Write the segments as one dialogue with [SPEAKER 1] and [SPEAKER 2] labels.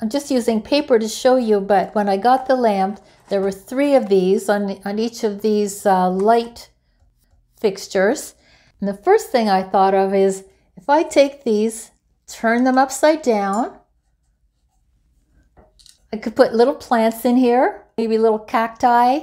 [SPEAKER 1] I'm just using paper to show you, but when I got the lamp, there were 3 of these on each of these light fixtures. And the first thing I thought of is, if I take these, turn them upside down, I could put little plants in here, maybe little cacti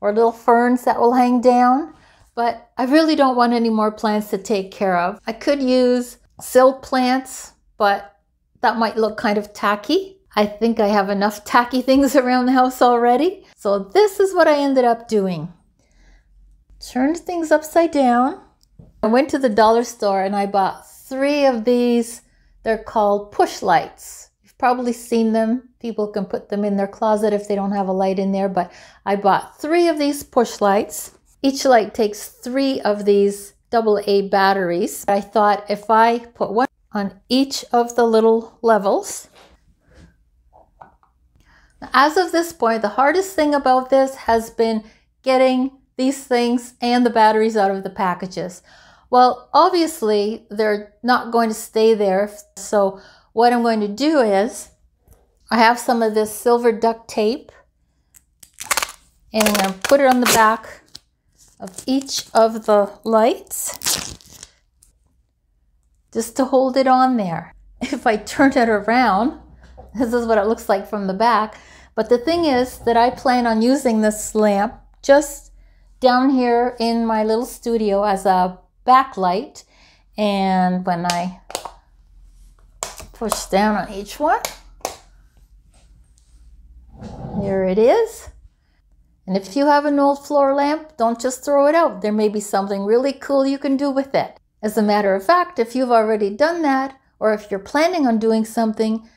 [SPEAKER 1] or little ferns that will hang down. But I really don't want any more plants to take care of. I could use silk plants, but that might look kind of tacky. I think I have enough tacky things around the house already. So this is what I ended up doing. Turned things upside down. I went to the dollar store and I bought 3 of these. They're called push lights. You've probably seen them. People can put them in their closet if they don't have a light in there, but I bought 3 of these push lights. Each light takes 3 of these AA batteries. I thought if I put one on each of the little levels. As of this point, the hardest thing about this has been getting these things and the batteries out of the packages. Well, obviously they're not going to stay there. So what I'm going to do is, I have some of this silver duct tape and I'm going to put it on the back of each of the lights just to hold it on there. If I turn it around, this is what it looks like from the back. But the thing is that I plan on using this lamp just down here in my little studio as a backlight. And when I push down on each one, there it is. And if you have an old floor lamp, don't just throw it out. There may be something really cool you can do with it. As a matter of fact, if you've already done that, or if you're planning on doing something,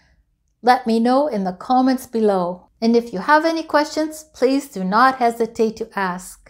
[SPEAKER 1] let me know in the comments below. And if you have any questions, please do not hesitate to ask.